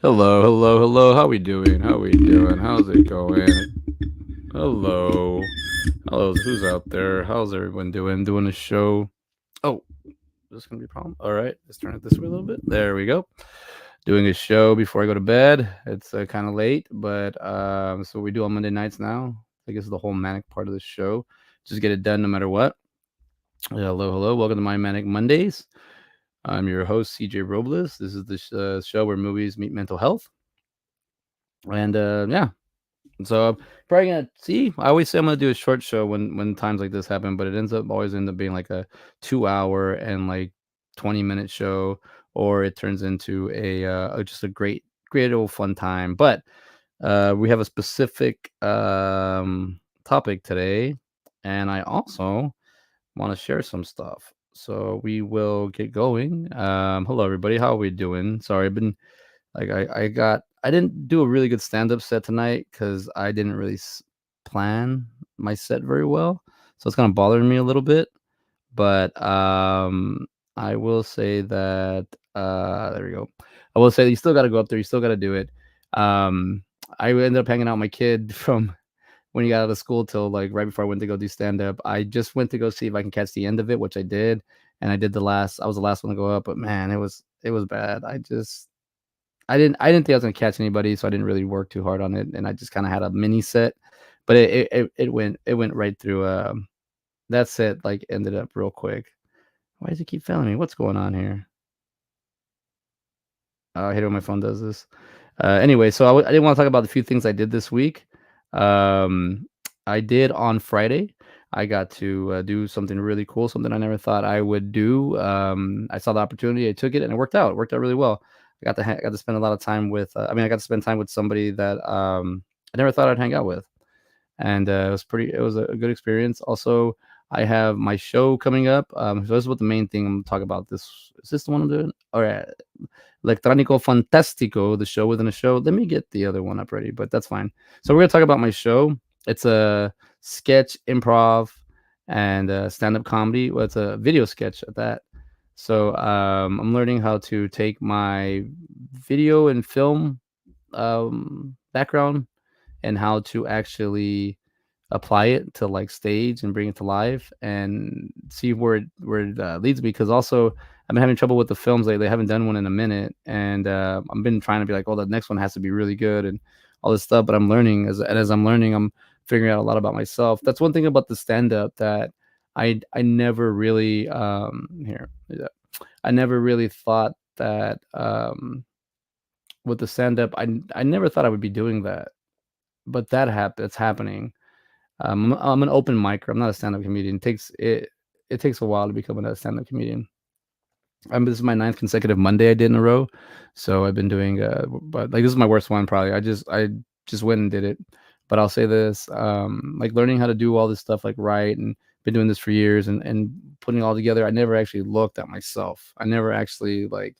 Hello, hello, hello. How we doing? How we doing? How's it going? Hello. Hello, who's out there? How's everyone doing? Doing a show. Oh, is this gonna be a problem? All right, let's turn it this way a little bit. There we go. Doing a show before I go to bed. It's kind of late, but so we do on Monday nights now. I guess the whole manic part of the show. Just get it done no matter what. Hello, hello. Welcome to My Manic Mondays. I'm your host, CJ Robles. This is the show where movies meet mental health. And yeah, so probably gonna see. I always say I'm gonna do a short show when times like this happen, but it always end up being like a 2 hour and like 20-minute show, or it turns into just a great old fun time. But we have a specific topic today, and I also want to share some stuff. So we will get going. Hello everybody, how are we doing? Sorry, I've been like I didn't do a really good stand-up set tonight because I didn't really plan my set very well, so it's kind of bothering me a little bit. But I will say that there we go. I will say you still got to go up there. You still got to do it. Um, I ended up hanging out with my kid from when he got out of school till like right before I went to go do stand-up. I just went to go see if I can catch the end of it, which I did, and I did the last. I was the last one to go up, but man, it was bad. I didn't think I was gonna catch anybody, so I didn't really work too hard on it, and I just kind of had a mini set, but it went right through. That set like ended up real quick. Why does it keep failing me? What's going on here? I hate it when my phone does this. Anyway, so I didn't want to talk about the few things I did this week. Um, I did on Friday. I got to do something really cool, something I never thought I would do. I saw the opportunity, I took it, and it worked out. It worked out really well. I got to spend a lot of time with. I got to spend time with somebody that I never thought I'd hang out with, and it was a good experience. Also, I have my show coming up. So this is what the main thing I'm gonna talk about. This is this the one I'm doing? All right, Electronico Fantastic, the show within a show. Let me get the other one up ready, but that's fine. So we're gonna talk about my show. It's a sketch, improv, and stand-up comedy. Well, it's a video sketch at that. So I'm learning how to take my video and film background and how to actually apply it to like stage and bring it to life and see where it leads me. Because also I've been having trouble with the films lately. I haven't done one in a minute, and I've been trying to be like, oh, the next one has to be really good and all this stuff. But I'm learning as I'm learning, I'm figuring out a lot about myself. That's one thing about the stand up that I never really here. Yeah, I never really thought that with the stand up, I never thought I would be doing that, but it's happening. I'm an open micer. I'm not a stand-up comedian. It takes a while to become a stand-up comedian. This is my ninth consecutive Monday I did in a row, so I've been doing. But like this is my worst one probably. I just went and did it. But I'll say this: like learning how to do all this stuff like right, and been doing this for years, and putting it all together. I never actually looked at myself. I never actually like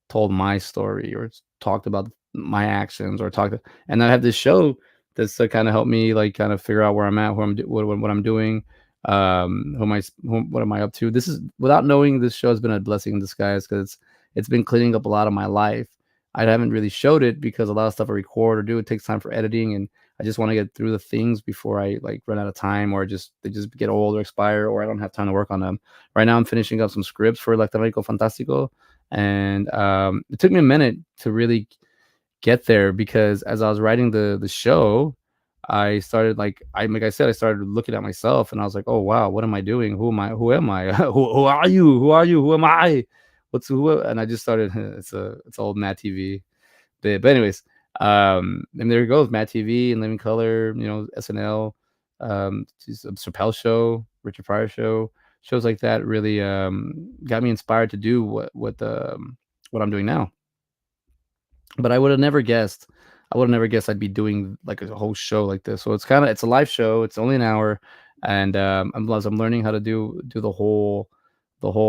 told my story or talked about my actions or talked. And I have this show that's to kind of help me like kind of figure out where I'm at, what I'm doing, what am I up to. This is without knowing, this show has been a blessing in disguise because it's been cleaning up a lot of my life. I haven't really showed it because a lot of stuff I record or do, it takes time for editing, and I just want to get through the things before I like run out of time, or just they just get old or expire, or I don't have time to work on them. Right now I'm finishing up some scripts for Electronico Fantastico, and it took me a minute to really get there because as I was writing the show, I started like I said, I started looking at myself and I was like, oh wow, what am I doing? Who am I? Who am I? Who are you? Who are you? Who am I? What's who? And I just started. It's old Matt TV. But anyways, and there it goes, Matt TV and Living Color. SNL, Chappelle Show, Richard Pryor Show, shows like that really got me inspired to do what I'm doing now. But I would have never guessed. I would have never guessed I'd be doing like a whole show like this. So it's a live show. It's only an hour, and I'm learning how to do the whole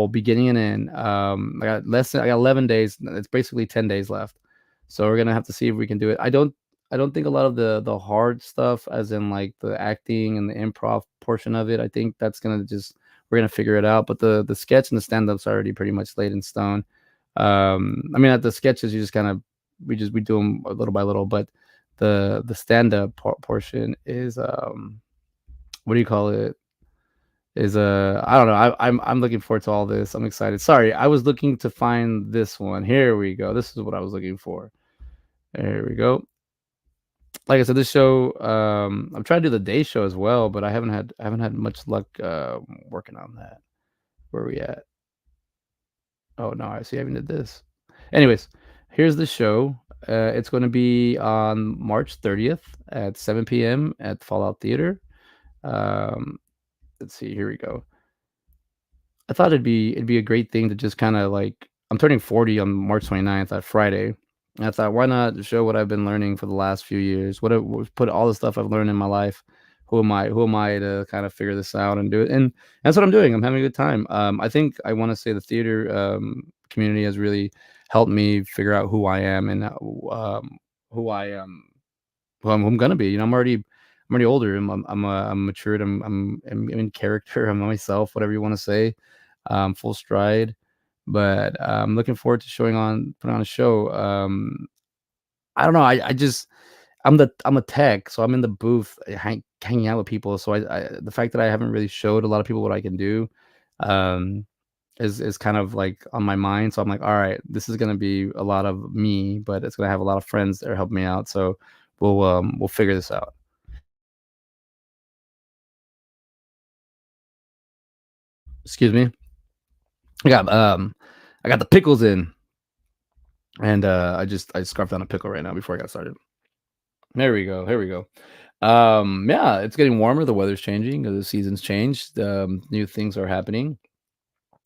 beginning and end. I got 11 days. It's basically 10 days left. So we're gonna have to see if we can do it. I don't think a lot of the hard stuff, as in like the acting and the improv portion of it. I think that's gonna just we're gonna figure it out. But the sketch and the stand up's already pretty much laid in stone. At the sketches, you just kind of we do them little by little, but the stand up portion is what do you call it? Is I don't know. I'm looking forward to all this. I'm excited. Sorry, I was looking to find this one. Here we go. This is what I was looking for. There we go. Like I said, this show, I'm trying to do the day show as well, but I haven't had much luck working on that. Where are we at? Oh no, I see. I even did this. Anyways, here's the show. It's going to be on March 30th at 7 p.m. at Fallout Theater. Um, let's see. Here we go. I thought it'd be a great thing to just kinda, like I'm turning 40 on March 29th, that Friday, and I thought, "Why not show what I've been learning for the last few years? What put all the stuff I've learned in my life. Who am I to kinda figure this out and do it?" And that's what I'm doing. I'm having a good time. I think I wanna say the theater, community has really helped me figure out who I am and, who I am who I'm gonna be. I'm already older. I'm matured. I'm in character. I'm myself. Whatever you want to say. Full stride. But I'm looking forward to putting on a show. I don't know. I just I'm a tech, so I'm in the booth hanging out with people. So the fact that I haven't really showed a lot of people what I can do, um, is kind of like on my mind. So I'm like, all right, this is gonna be a lot of me, but it's gonna have a lot of friends that are helping me out. So we'll figure this out. Excuse me. I got um I got the pickles in, and I scarfed down a pickle right now before I got started. There we go. Here we go. Yeah, it's getting warmer. The weather's changing. The seasons changed. New things are happening,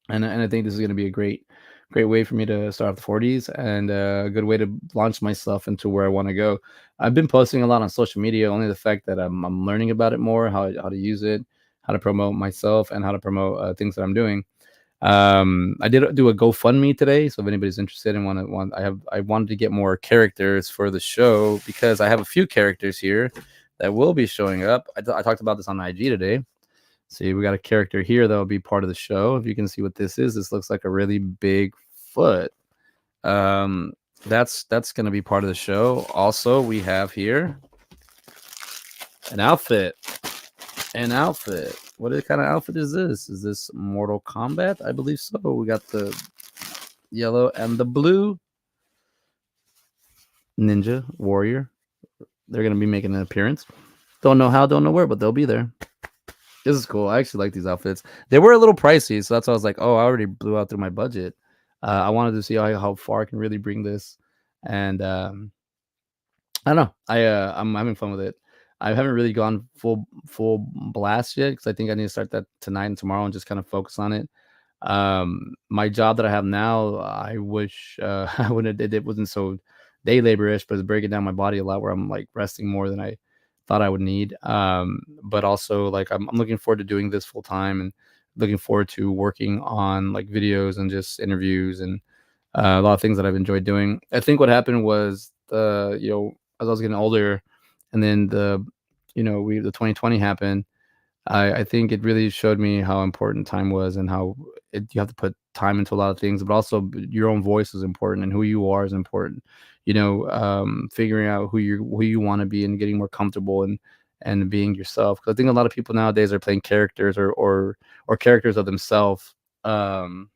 and I think this is going to be a great way for me to start off the 40s and a good way to launch myself into where I want to go. I've been posting a lot on social media. Only the fact that I'm learning about it more, how to use it, how to promote myself, and how to promote things that I'm doing. I did do a GoFundMe today, so if anybody's interested and I wanted to get more characters for the show because I have a few characters here that will be showing up. I talked about this on IG today. See, we got a character here that will be part of the show. If you can see what this is, this looks like a really big foot. Um, that's going to be part of the show. Also, we have here an outfit. An outfit. Kind of outfit is this? Is this Mortal Kombat? I believe so. We got the yellow and the blue ninja warrior. They're gonna be making an appearance. Don't know how, don't know where, but they'll be there. This is cool. I actually like these outfits. They were a little pricey, so that's why I was like, oh, I already blew out through my budget. I wanted to see how far I can really bring this, and I don't know. I'm having fun with it. I haven't really gone full blast yet because I think I need to start that tonight and tomorrow and just kind of focus on it. My job that I have now, I wish I wouldn't have did it wasn't so day laborish, but it's breaking down my body a lot where I'm like resting more than I thought I would need. But also like I'm looking forward to doing this full time and looking forward to working on like videos and just interviews and a lot of things that I've enjoyed doing. I think what happened was as I was getting older, and then the 2020 happened. I think it really showed me how important time was and how you have to put time into a lot of things, but also your own voice is important and who you are is important. Figuring out who you want to be and getting more comfortable and being yourself. Because I think a lot of people nowadays are playing characters or characters of themselves. Um,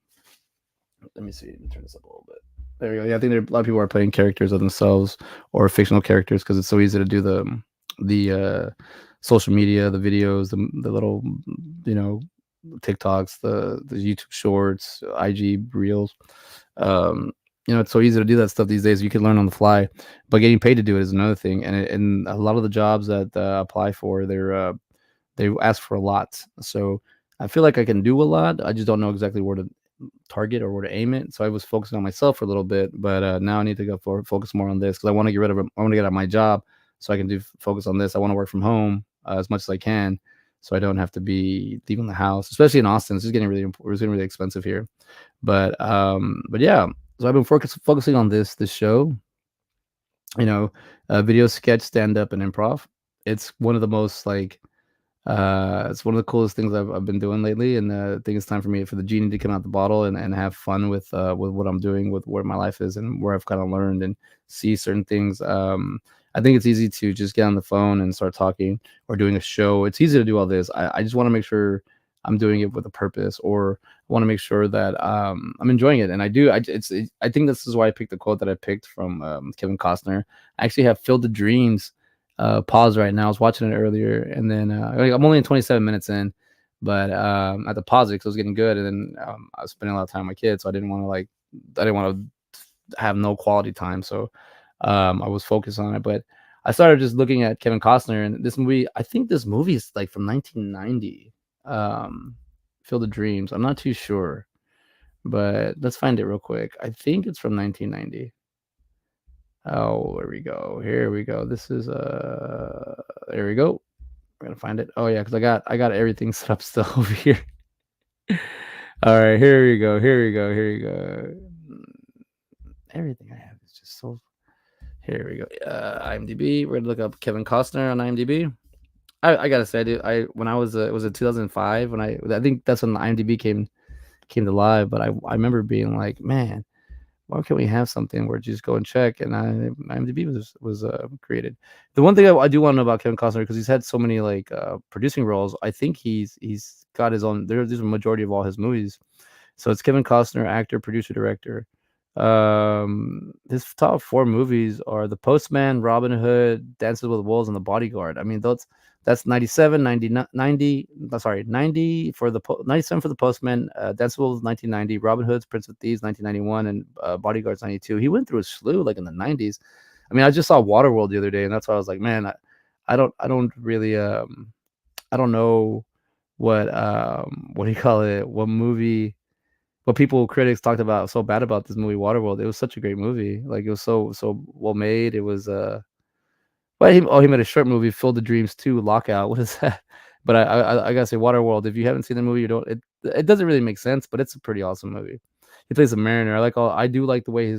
Let me see. Let me turn this up a little bit. There we go. Yeah, I think a lot of people are playing characters of themselves or fictional characters because it's so easy to do the social media, the videos, the little you know TikToks, the YouTube Shorts, IG Reels. Um, it's so easy to do that stuff these days. You can learn on the fly, but getting paid to do it is another thing. And a lot of the jobs that apply for, they ask for a lot. So I feel like I can do a lot. I just don't know exactly where to target or where to aim it. So I was focusing on myself for a little bit, but now I need to focus more on this because I want to get rid of it. I want to get out of my job so I can focus on this. I want to work from home as much as I can, so I don't have to be leaving the house, especially in Austin. It's just getting it's getting really expensive here. But yeah. So I've been focusing on this show. Video, sketch, stand up, and improv. It's one of the most like It's one of the coolest things I've been doing lately, and I think it's time for me for the genie to come out the bottle and have fun with what I'm doing, with where my life is, and where I've kind of learned and see certain things. I think it's easy to just get on the phone and start talking or doing a show. It's easy to do all this. I just want to make sure I'm doing it with a purpose, or want to make sure that I'm enjoying it. And I do. I think this is why I picked the quote that I picked from Kevin Costner. I actually have "Filled the Dreams" pause right now. I was watching it earlier, and then like, I'm only in 27 minutes in, but I had to pause it because I was getting good, and then I was spending a lot of time with my kids, so I didn't want to have no quality time, so I was focused on it. But I started just looking at Kevin Costner and this movie. I think this movie is like from 1990. Um, Field of Dreams. I'm not too sure, but let's find it real quick. I think it's from 1990. Oh, here we go. Here we go. This is there we go. We're gonna find it. Oh yeah, because I got everything set up still over here. All right, here we go. Here we go. Here we go. Everything I have is just so. Here we go. IMDb. We're gonna look up Kevin Costner on IMDb. I gotta say, dude, I when I was it was in 2005 when I think that's when the IMDb came to live. But I remember being like, man, why can't we have something where you just go and check? And IMDb was created. The one thing I do want to know about Kevin Costner, because he's had so many like producing roles. I think he's got his own. There's a majority of all his movies. So it's Kevin Costner, actor, producer, director. His top four movies are The Postman, Robin Hood, Dances with Wolves, and The Bodyguard. I mean, that's 97, 90, 90. Sorry, 90 for 97 for The Postman, Dances with Wolves 1990, Robin Hood's Prince of Thieves 1991, and Bodyguard's 92. He went through a slew like in the 90s. I mean, I just saw Waterworld the other day, and that's why I was like, man, I don't really I don't know what do you call it? What people critics talked about so bad about this movie Waterworld. It was such a great movie. Like it was so well made. It was but he made a short movie, Field the Dreams 2 Lockout. What is that? But I gotta say Waterworld. If you haven't seen the movie, you don't. It doesn't really make sense, but it's a pretty awesome movie. He plays a mariner. I do like the way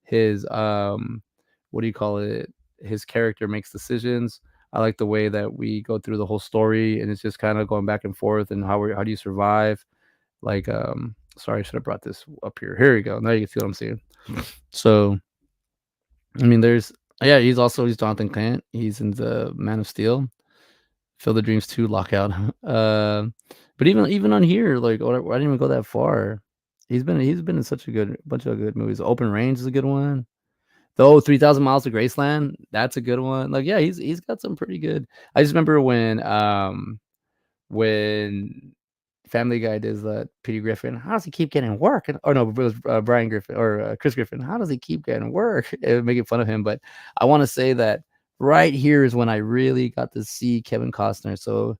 his what do you call it? His character makes decisions. I like the way that we go through the whole story, and it's just kind of going back and forth, and how do you survive? Like, sorry, I should have brought this up here. Here we go. Now you can see what I'm seeing. So, I mean, yeah, he's Jonathan Kent. He's in the Man of Steel, Field of Dreams 2, Lockout. But even on here, like, I didn't even go that far. He's been in such a good bunch of good movies. Open Range is a good one. Though 3,000 Miles to Graceland, that's a good one. Like, yeah, he's got some pretty good. I just remember when Family Guy does Peter Griffin. How does he keep getting work? Or no, it was Brian Griffin or Chris Griffin. How does he keep getting work? Making fun of him. But I want to say that right here is when I really got to see Kevin Costner. So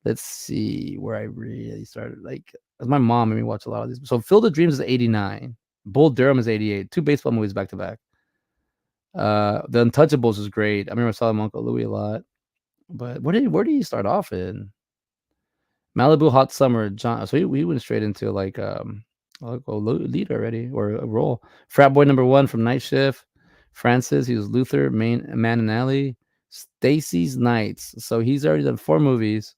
let's see where I really started. Like, 'cause my mom made me watch a lot of these. So Field of Dreams is 89. Bull Durham is 88. Two baseball movies back to back. The Untouchables is great. I remember I saw my Uncle Louis a lot. But where did you start off in? Malibu Hot Summer, John. So we went straight into like lead already or a role. Frat Boy number one from Night Shift. Francis, he was Luther, Man and Alley. Stacy's Nights. So he's already done four movies.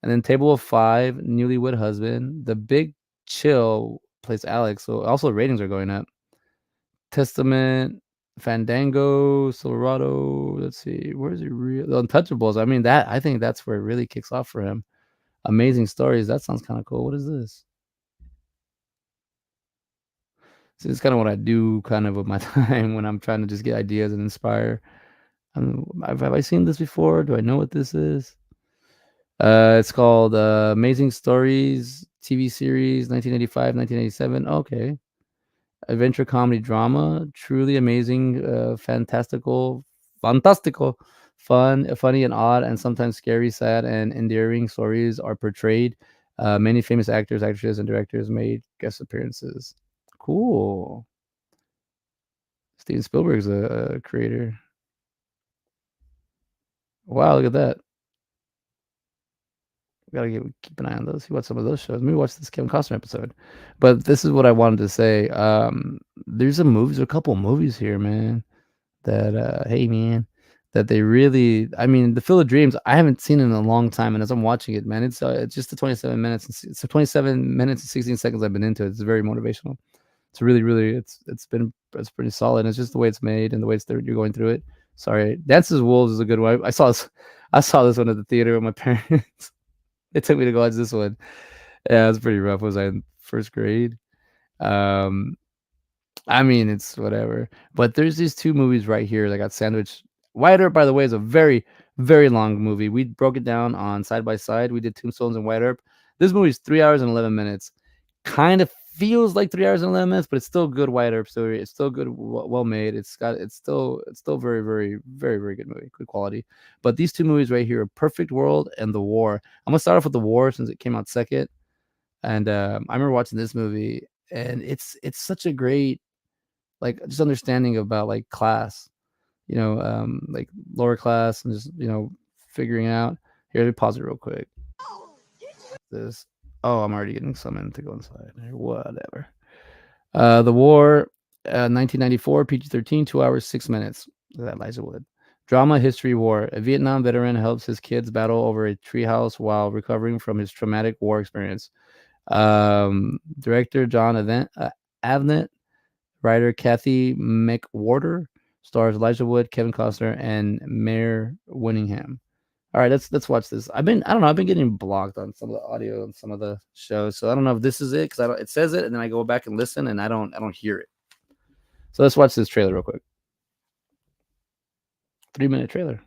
And then Table of Five, Newlywed Husband. The Big Chill plays Alex. So also ratings are going up. Testament, Fandango, Silverado. Let's see, where's he real? The Untouchables. I mean, I think that's where it really kicks off for him. Amazing Stories. That sounds kind of cool. What is this? So this is kind of what I do kind of with my time when I'm trying to just get ideas and inspire. Have I seen this before? Do I know what this is? It's called Amazing Stories TV series 1985, 1987. Okay. Adventure comedy drama, truly amazing, fantastical, fun, funny and odd, and sometimes scary, sad, and endearing stories are portrayed. Many famous actors, actresses, and directors made guest appearances. Cool. Steven Spielberg's a creator. Wow, look at that. We gotta keep an eye on those. See what some of those shows. Maybe watch this Kevin Costner episode. But this is what I wanted to say. There's a couple movies here, man. That hey man, that they really, I mean, the Field of Dreams, I haven't seen in a long time, and as I'm watching it, man, it's just the 27 minutes, it's the 27 minutes and 16 seconds I've been into it. It's very motivational. It's really, really, it's pretty solid. It's just the way it's made and the way you're going through it. Sorry, Dances with Wolves is a good one. I saw this one at the theater with my parents. They took me to go watch this one. Yeah, it was pretty rough. Was I in first grade? Um, I mean, it's whatever. But there's these two movies right here that got sandwiched. White Earp, by the way, is a very, very long movie. We broke it down on Side by Side. We did Tombstones and White Earp. This movie is 3 hours and 11 minutes. Kind of feels like 3 hours and 11 minutes, but it's still good White Earp story. It's still good, well made. It's still very, very, very, very good movie, good quality. But these two movies right here are Perfect World and The War. I'm gonna start off with The War since it came out second. And I remember watching this movie, and it's such a great, like, just understanding about like class, like lower class, and just figuring out. Here, let me pause it real quick. This. Oh, I'm already getting summoned to go inside. Whatever. The War, 1994, PG-13, 2 hours 6 minutes. That Elijah Wood. Drama, history, war. A Vietnam veteran helps his kids battle over a treehouse while recovering from his traumatic war experience. Director John Avnet, writer Kathy McWhorter, stars Elijah Wood, Kevin Costner, and Mayor Winningham. All right, let's watch this. I don't know, I've been getting blocked on some of the audio and some of the shows, so I don't know if this is it because I don't. It says it, and then I go back and listen, and I don't hear it. So let's watch this trailer real quick. 3 minute trailer.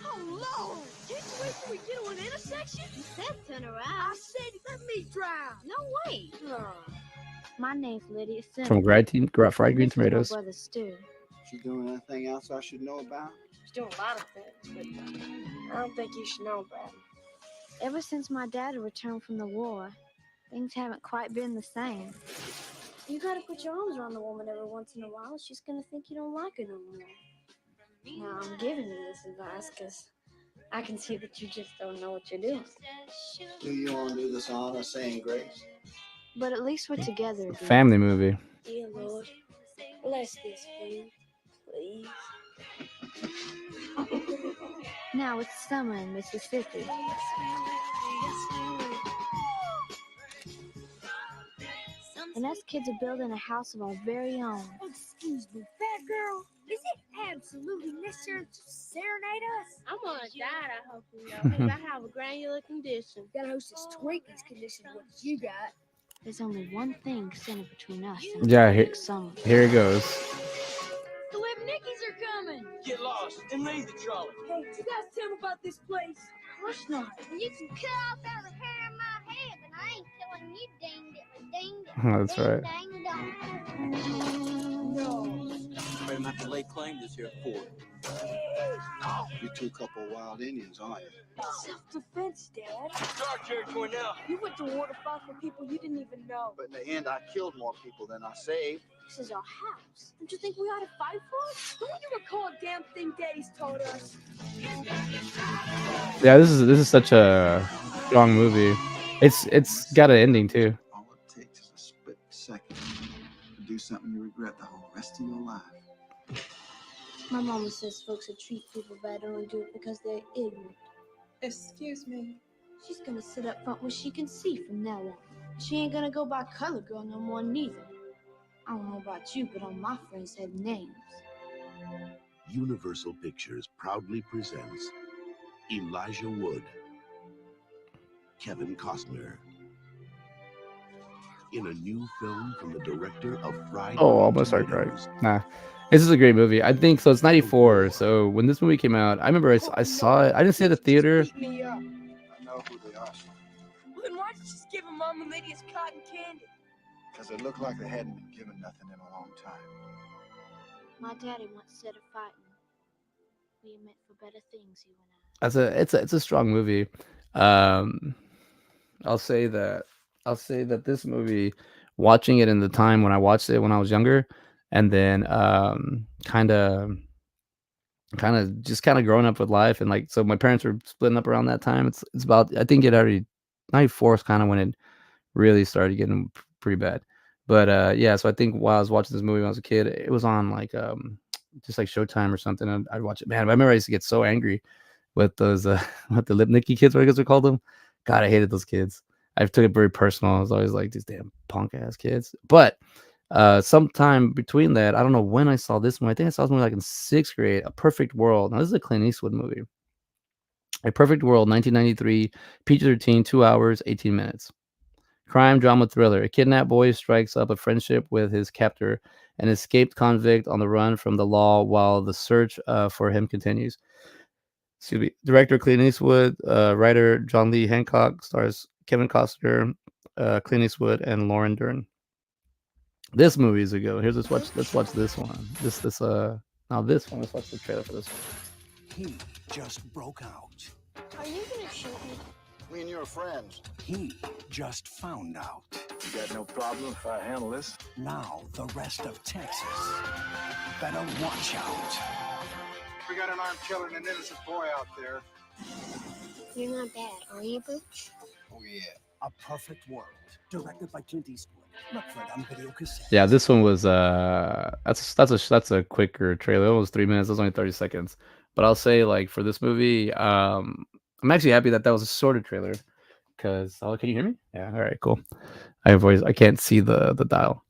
Oh, Lord! Can't you wait till we get to an intersection? You said turn around. I said let me drive. No way. My name's Lydia Simmons. From Fried Green Tomatoes. My brother Stu. She doing anything else I should know about? She's doing a lot of things, but I don't think you should know about them. Ever since my dad returned from the war, things haven't quite been the same. You gotta put your arms around the woman every once in a while. She's gonna think you don't like her no more. Now, I'm giving you this advice because I can see that you just don't know what you're doing. Do you want to do this honor saying grace? But at least we're together again. Family movie. Dear Lord, bless this food, please. Now it's summer in Mississippi. And us kids are building a house of our very own. Excuse me, fat girl. Is it absolutely necessary to serenade us? I'm on a diet, I hope you know, because I have a granular condition. Got hostess Twinkies condition. What you got? There's only one thing standing between us and Yeah, perfect summer. Here it goes. The Web Nickies are coming. Get lost and leave the trolley. Hey, did you guys tell me about this place? Of course not. You can cut off all the hair in my head, but I ain't killing you, ding ding. That's right. Ding dong. No. Better not to lay claim this here fort. You two couple wild Indians, aren't you? Self-defense, Dad. Dark territory now. You went to war to fight for people you didn't even know. But in the end, I killed more people than I saved. This is our house. Don't you think we ought to fight for it? Don't you recall a damn thing Daddy's taught us? Yeah, this is such a strong movie. It's got an ending too. All it takes is a split second to do something you regret the whole rest of your life. My mama says folks that treat people bad only do it because they're ignorant. Excuse me. She's gonna sit up front where she can see from now on. She ain't gonna go by color girl no more neither. I don't know about you, but all my friends have names. Universal Pictures proudly presents Elijah Wood, Kevin Costner, in a new film from the director of Fried Oh, Green almost started Tomatoes. crying. Nah, this is a great movie. I think so. It's 94. So when this movie came out, I remember I saw it. I didn't see it at the theater. Beat me up. I know who they are, Well, then why'd you just give Mom and Lydia's cotton candy? because it looked like they hadn't been given nothing in a long time. My daddy once said of fighting, we are meant for better things, you and I. It's a strong movie. I'll say that this movie, watching it in the time when I watched it when I was younger, and then kind of just kind of growing up with life, and like, so my parents were splitting up around that time. It's about, I think it already 94 is kind of when it really started getting pretty bad. But yeah, so I think while I was watching this movie when I was a kid, it was on like just like Showtime or something. And I'd watch it. Man, I remember I used to get so angry with those with the lip nicky kids, what I guess we called them. God, I hated those kids. I took it very personal. I was always like these damn punk ass kids. But sometime between that, I don't know when I saw this movie. I think I saw this movie like in 6th grade, A Perfect World. Now this is a Clint Eastwood movie. A Perfect World, 1993, PG-13, 2 hours, 18 minutes. Crime drama thriller. A kidnapped boy strikes up a friendship with his captor, an escaped convict on the run from the law while the search for him continues. Excuse me. Director Clint Eastwood, writer John Lee Hancock, stars Kevin Costner, Clint Eastwood, and Lauren Dern. This movie is a good one. Here's let's watch this one. Now this one. Let's watch the trailer for this one. He just broke out. Are you gonna shoot me? Me and your friends. He just found out. You got no problem if I handle this? Now the rest of Texas better watch out. We got an armed killer and an innocent boy out there. You're not bad, are you, Booch? Oh, yeah. A Perfect World, directed by Clint Eastwood. Look for it on video cassette. Yeah, this one was that's a quicker trailer. It was 3 minutes. It was only 30 seconds. But I'll say like for this movie, I'm actually happy that was a shorter trailer because can you hear me? Yeah, all right, cool. I can't see the dial.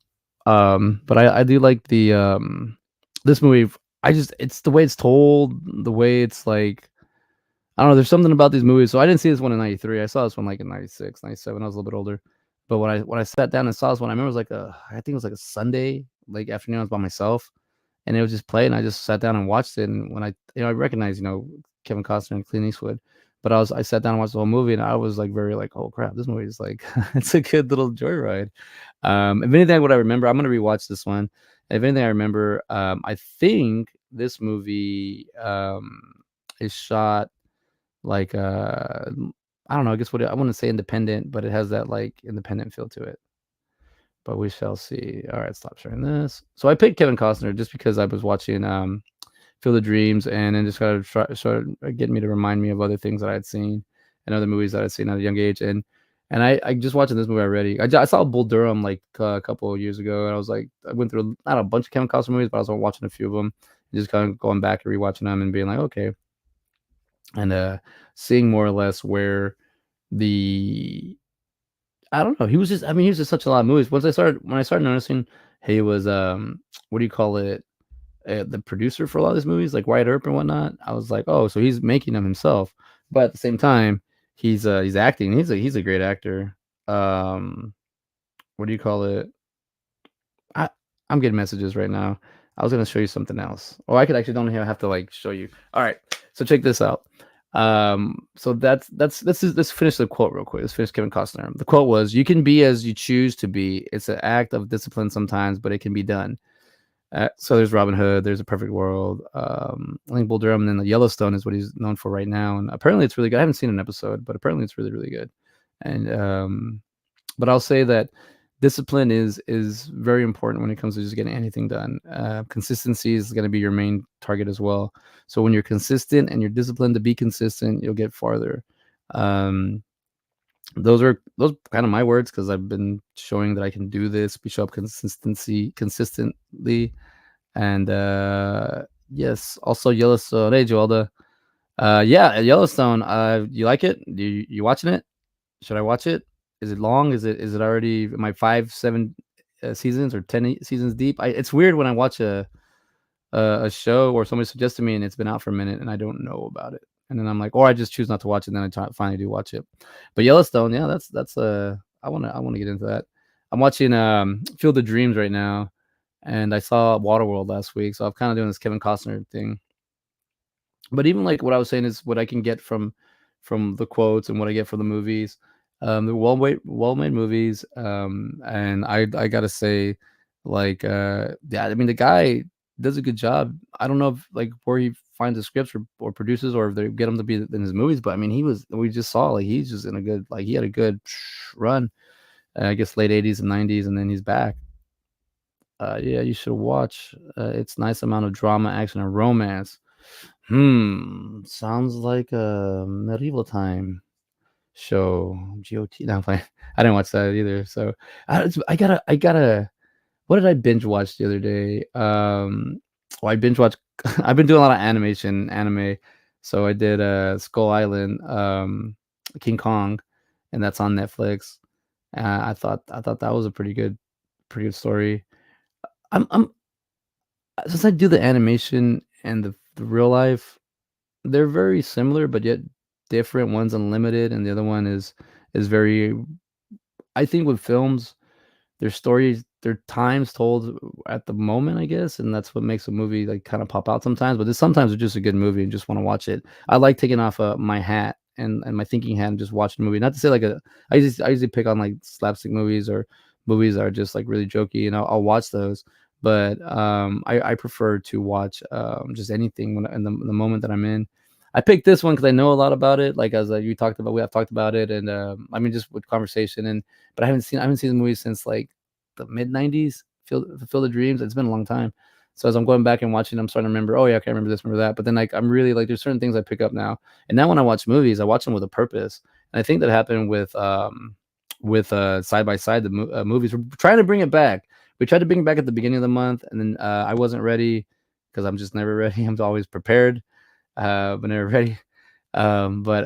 But I do like the this movie. It's the way it's told, the way it's like I don't know. There's something about these movies. So I didn't see this one in '93. I saw this one like in '96, '97. I was a little bit older. But when I sat down and saw this one, I remember it was like I think it was like a Sunday like afternoon. I was by myself, and it was just playing. I just sat down and watched it. And when I recognized Kevin Costner and Clint Eastwood, but I sat down and watched the whole movie, and I was like very like, oh crap, this movie is like it's a good little joyride. If anything, what I remember, I'm gonna rewatch this one. If anything, I remember, I think this movie is shot like I don't know. I guess I wouldn't say independent, but it has that like independent feel to it. But we shall see. All right, stop sharing this. So I picked Kevin Costner just because I was watching Field of Dreams, and then just kind of started getting me to remind me of other things that I had seen and other movies that I'd seen at a young age. And I just watching this movie already. I saw Bull Durham like a couple of years ago, and I was like, I went through not a bunch of Kevin Costner movies, but I was watching a few of them, and just kind of going back and rewatching them and being like, okay, and seeing more or less where I don't know. He was just such a lot of movies. When I started noticing he was what do you call it? The producer for a lot of these movies, like Wyatt Earp and whatnot. I was like, oh, so he's making them himself. But at the same time, he's acting. He's a great actor. What do you call it? I'm getting messages right now. I was gonna show you something else. Oh, I could actually don't have to like show you. All right, so check this out. So let's finish the quote real quick. Let's finish Kevin Costner. The quote was, "You can be as you choose to be. It's an act of discipline sometimes, but it can be done." So there's Robin Hood. There's A Perfect World. I think Bull Durham and then the Yellowstone is what he's known for right now, and apparently it's really good. I haven't seen an episode, but apparently it's really really good. And but I'll say that discipline is very important when it comes to just getting anything done. Consistency is going to be your main target as well. So when you're consistent and you're disciplined to be consistent, you'll get farther. Those kind of my words because I've been showing that I can do this. We show up consistently, and yes, also Yellowstone. Hey, Joelda. Yeah, Yellowstone. You like it? You watching it? Should I watch it? Is it long? Is it already my 5-7 seasons or 10 seasons deep? It's weird when I watch a show or somebody suggests to me and it's been out for a minute and I don't know about it, and then I'm like, or I just choose not to watch it, and then I finally do watch it. But Yellowstone, yeah, that's I want to get into that. I'm watching Field of Dreams right now, and I saw Waterworld last week, so I'm kind of doing this Kevin Costner thing. But even like what I was saying is what I can get from the quotes and what I get from the movies. They're well-made movies. And I gotta say, like, yeah, I mean, the guy does a good job. I don't know if like where he finds the scripts or produces or if they get him to be in his movies, but I mean, we just saw like he's just in a good, like he had a good run. I guess late 80s and 90s, and then he's back. Yeah, you should watch. It's nice amount of drama, action, and romance. Sounds like a medieval time. show. GOT. No, I'm playing. I didn't watch that either. So I gotta. What did I binge watch the other day? Well, I binge watched. I've been doing a lot of anime. So I did Skull Island, King Kong, and that's on Netflix. I thought that was a pretty good story. I'm since I do the animation and the real life, they're very similar but yet different. One's unlimited and the other one is very. I think with films, their stories, their times told at the moment, I guess, and that's what makes a movie like kind of pop out sometimes. But sometimes it's just a good movie and just want to watch it. I like taking off my hat and my thinking hat and just watching a movie. Not to say like a, I usually pick on like slapstick movies or movies that are just like really jokey, and I'll watch those. But I prefer to watch just anything when in the moment that I'm in. I picked this one because I know a lot about it. Like as you talked about, we have talked about it, and I mean just with conversation and but I haven't seen the movie since like the mid '90s. Field of Dreams. It's been a long time. So as I'm going back and watching, I'm starting to remember. Oh yeah, okay, I remember this, remember that. But then like I'm really like there's certain things I pick up now. And now when I watch movies, I watch them with a purpose. And I think that happened with side by side movies. We're trying to bring it back. We tried to bring it back at the beginning of the month, and then I wasn't ready because I'm just never ready. I'm always prepared, but never ready. But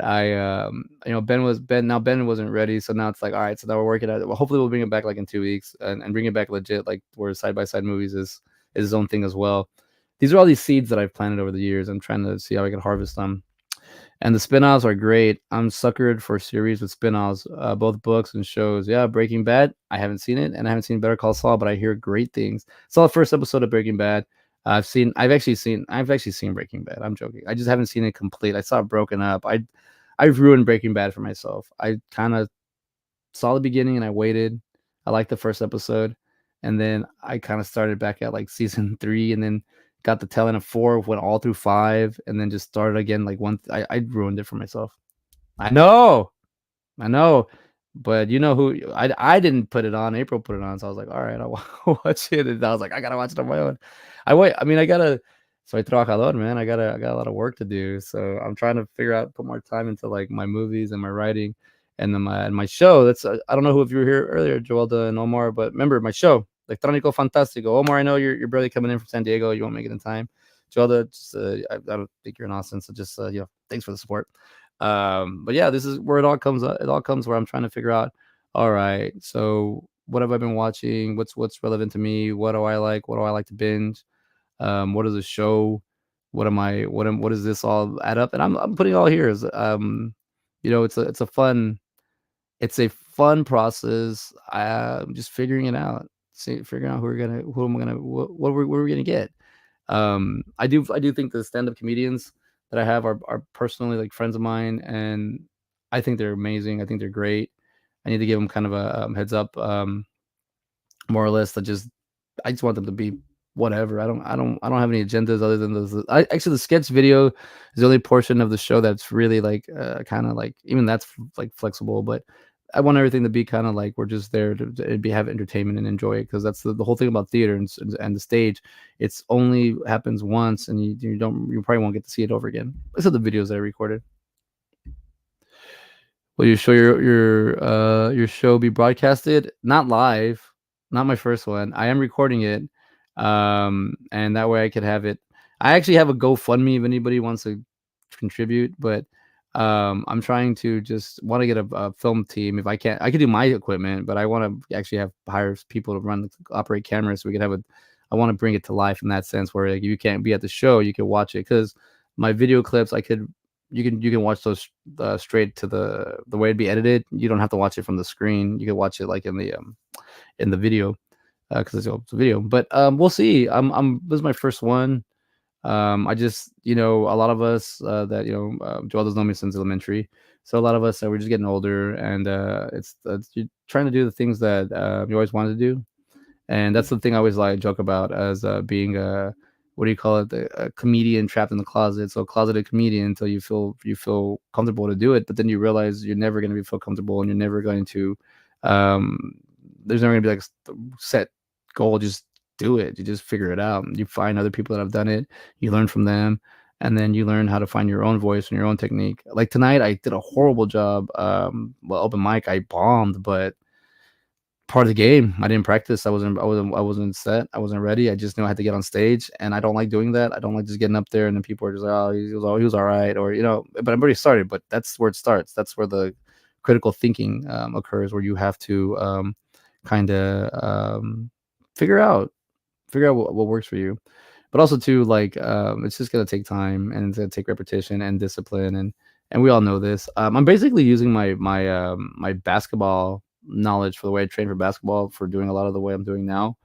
Ben wasn't ready, so now it's like, all right, so now we're working at it. Well, hopefully we'll bring it back like in 2 weeks and bring it back legit, like where side by side movies is his own thing as well. These are all these seeds that I've planted over the years. I'm trying to see how I can harvest them. And the spin-offs are great. I'm suckered for series with spin-offs, both books and shows. Yeah, Breaking Bad, I haven't seen it, and I haven't seen Better Call Saul, but I hear great things. Saw the first episode of Breaking Bad. I've actually seen Breaking Bad. I'm joking. I just haven't seen it complete. I saw it broken up. I've ruined Breaking Bad for myself. I kind of saw the beginning and I waited. I liked the first episode, and then I kind of started back at like season 3, and then got the tail end of 4, went all through 5, and then just started again. Like I ruined it for myself. I know, I know, but you know who I didn't put it on. April put it on, so I was like, all right, I'll watch it. And I was like, I gotta watch it on my own. I mean, I gotta. Soy trabajador, man. I got a lot of work to do. So I'm trying to figure out, put more time into like my movies and my writing, and then my show. That's I don't know who if you were here earlier, Joelda and Omar, but remember my show, Electronico Fantastic. Omar, I know you're barely coming in from San Diego. You won't make it in time. Joelda, just I don't think you're in Austin, so just thanks for the support. But yeah, this is where it all comes up. It all comes where I'm trying to figure out, all right, so what have I been watching? What's relevant to me? What do I like? What do I like to binge? What is a show? What does this all add up? And I'm putting it all here as it's a fun process. I'm just figuring it out. Figuring out who am I gonna what we're gonna get. I do think the stand-up comedians that I have are personally like friends of mine, and I think they're amazing. I think they're great. I need to give them kind of a heads up, more or less. I just want them to be whatever. I don't have any agendas other than those. Actually, the sketch video is the only portion of the show that's really like kind of like, even that's like flexible. But I want everything to be kind of like we're just there to have entertainment and enjoy it, because that's the whole thing about theater and the stage. It's only happens once, and you probably won't get to see it over again. These are the videos that I recorded. Will you show your show be broadcasted? Not live, not my first one. I am recording it, and that way I could have it. I actually have a GoFundMe if anybody wants to contribute, but I'm trying to just want to get a film team. If I can't, I could do my equipment, but I want to actually hire people to operate cameras, so we could have a. I want to bring it to life in that sense, where like, if you can't be at the show, you can watch it, because my video clips, you can watch those straight to the way it'd be edited. You don't have to watch it from the screen. You can watch it like in the video, because it's a video. But we'll see. This is my first one. I just, a lot of us that Joel doesn't know me since elementary, so a lot of us we're just getting older, and it's you're trying to do the things that you always wanted to do. And that's the thing I always like joke about as being a, what do you call it, a comedian trapped in the closet. So closeted comedian until you feel comfortable to do it, but then you realize you're never going to feel comfortable, and you're never going to um there's never going to be like a set goal. Just do it. You just figure it out. You find other people that have done it, you learn from them, and then you learn how to find your own voice and your own technique. Like tonight, I did a horrible job. Well, open mic, I bombed, but part of the game. I didn't practice. I wasn't set. I wasn't ready. I just knew I had to get on stage, and I don't like doing that. I don't like just getting up there and then people are just like, oh, he was all right, or But I'm already started. But that's where it starts. That's where the critical thinking occurs, where you have to kind of figure out what works for you. But also too, like it's just gonna take time and it's gonna take repetition and discipline, and we all know this. I'm basically using my basketball knowledge for the way I train for basketball for doing a lot of the way I'm doing now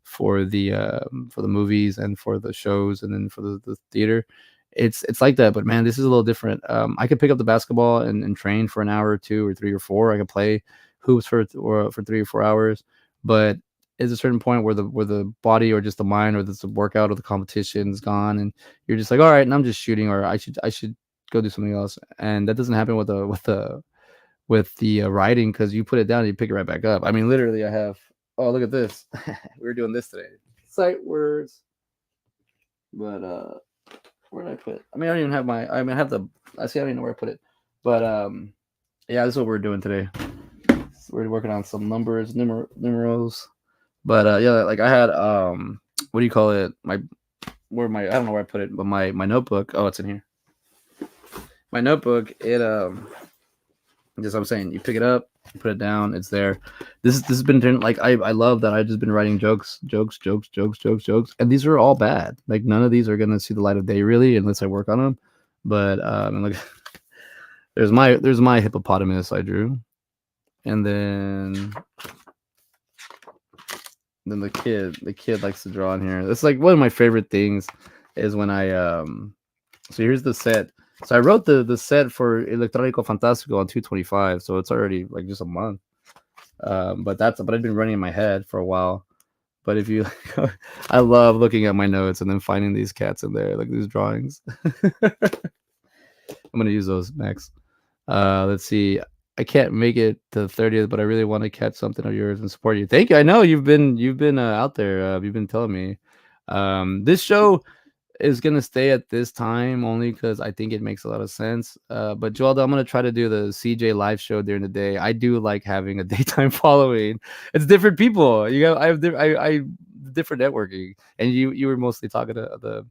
for the movies and for the shows and then for the theater. It's like that, but man, this is a little different. I could pick up the basketball and train for an hour or two or three or four. I could play hoops for 3 or 4 hours, but is a certain point where the body or just the mind or the workout or the competition is gone, and you're just like, all right, and I'm just shooting, or I should go do something else, and that doesn't happen with the writing, because you put it down and you pick it right back up. I mean, literally, I have. Oh, look at this. We were doing this today. Sight words, but where did I put it? I mean, I don't even have my. I mean, I have the. I see. I don't even know where I put it, but yeah, this is what we're doing today. So we're working on some numbers, numerals. But yeah, like I had what do you call it? I don't know where I put it, but my notebook. Oh, it's in here. My notebook, it just I'm saying, you pick it up, you put it down, it's there. This has been like I love that I've just been writing jokes, and these are all bad. Like none of these are gonna see the light of day really unless I work on them. But and look, there's my hippopotamus I drew, and then the kid likes to draw in here. That's like one of my favorite things is when I so here's the set. So I wrote the set for Electronico Fantastic on 225, so it's already like just a month. But I've been running in my head for a while. But if you I love looking at my notes and then finding these cats in there, like these drawings. I'm gonna use those next. Let's see. I can't make it to the 30th, but I really want to catch something of yours and support you. Thank you. I know you've been out there. You've been telling me. This show is gonna stay at this time only because I think it makes a lot of sense. But Joel, I'm gonna try to do the CJ live show during the day. I do like having a daytime following. It's different people. I different networking, and you were mostly talking to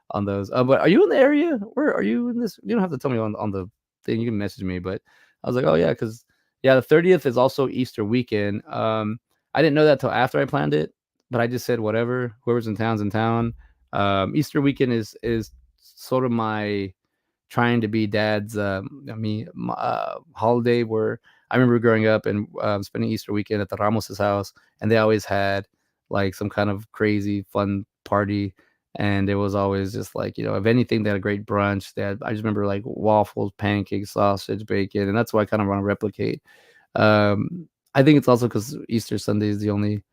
on those. But are you in the area? Where are you in this? You don't have to tell me on the thing. You can message me. But I was like, oh yeah, because yeah, the 30th is also Easter weekend. I didn't know that till after I planned it, but I just said whatever. Whoever's in town's in town. Easter weekend is sort of my trying to be dad's holiday, where I remember growing up and spending Easter weekend at the Ramos's house, and they always had like some kind of crazy fun party, and it was always just like, if anything, they had a great brunch. I just remember like waffles, pancakes, sausage, bacon, and that's what I kind of want to replicate. I think it's also because Easter Sunday is the only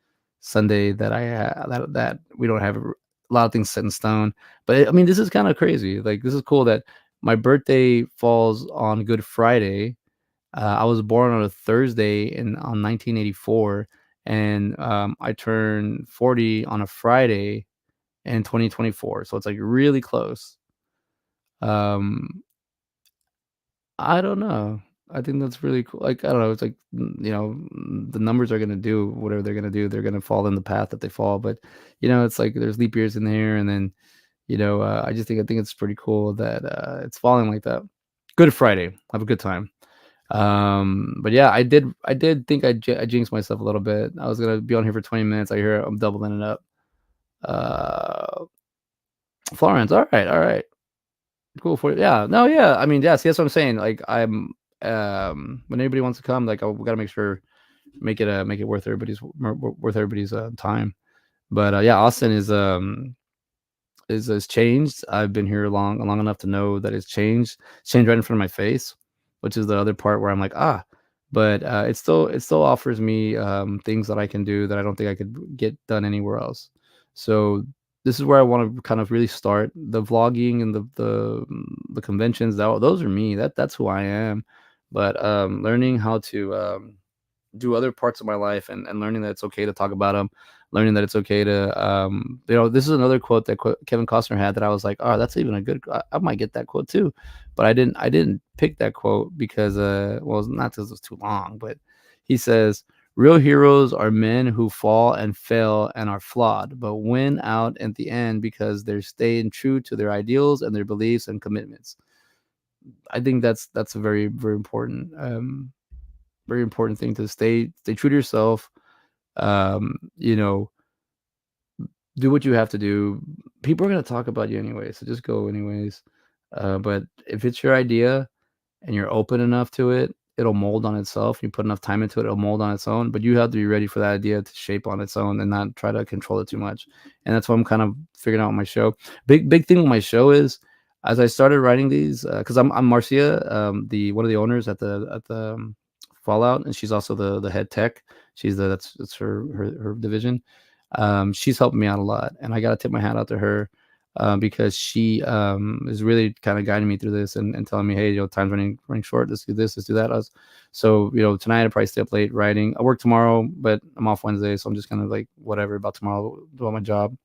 Sunday that I have that we don't have a lot of things set in stone. But I mean, this is kind of crazy. Like, this is cool that my birthday falls on Good Friday. I was born on a Thursday on 1984, and I turned 40 on a Friday in 2024. So it's like really close. I don't know. I think that's really cool. Like, I don't know. It's like, the numbers are gonna do whatever they're gonna do. They're gonna fall in the path that they fall. But it's like there's leap years in there, and then I think it's pretty cool that it's falling like that. Good Friday. Have a good time. But yeah, I did think I jinxed myself a little bit. I was gonna be on here for 20 minutes. I hear I'm doubling it up. Florence, all right. Cool for you. Yeah, no, yeah. I mean, yeah. See, that's what I'm saying. Like, I'm when anybody wants to come, like, we gotta make it worth everybody's time. But yeah, Austin is changed. I've been here long enough to know that it's changed. It's changed right in front of my face, which is the other part where I'm like, but it still offers me things that I can do that I don't think I could get done anywhere else. So this is where I want to kind of really start the vlogging and the conventions. Those are me. That's who I am. But learning how to do other parts of my life and learning that it's okay to talk about them. learning that it's okay to, this is another quote that Kevin Costner had that I was like, oh, that's even a good, I might get that quote too. But I didn't pick that quote because, well, not because it was too long, but he says, real heroes are men who fall and fail and are flawed, but win out at the end because they're staying true to their ideals and their beliefs and commitments. I think that's a very, very important thing to stay true to yourself. You know, do what you have to do. People are gonna talk about you anyway, so just go anyways. But if it's your idea and you're open enough to it, it'll mold on itself. You put enough time into it, it'll mold on its own. But you have to be ready for that idea to shape on its own and not try to control it too much. And that's what I'm kind of figuring out with my show. Big thing with my show is as I started writing these, because I'm Marcia, the one of the owners at the Fallout, and she's also the head tech. She's that's her division. She's helped me out a lot, and I gotta tip my hat out to her. Because she is really kind of guiding me through this and telling me, hey, time's running short. Let's do this, let's do that. So tonight I probably stay up late writing. I work tomorrow, but I'm off Wednesday, so I'm just kind of like whatever about tomorrow, about my job.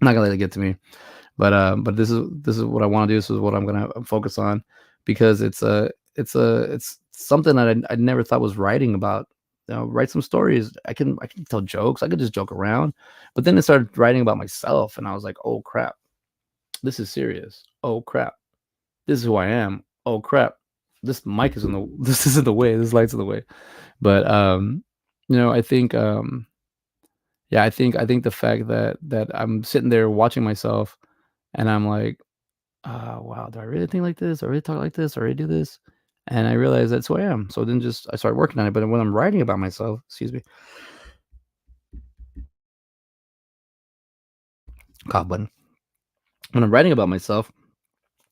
I'm not gonna let it get to me. But this is what I want to do. This is what I'm gonna focus on because it's something that I never thought was writing about. Write some stories. I can tell jokes. I could just joke around. But then I started writing about myself, and I was like, oh crap. This is serious. Oh crap. This is who I am. Oh crap. This mic is this is in the way. This light's in the way. But I think I think the fact that I'm sitting there watching myself and I'm like, wow, do I really think like this? Do I really talk like this? Do I really do this? And I realized that's who I am. So then I started working on it. But when I'm writing about myself, excuse me. Cough button. When I'm writing about myself,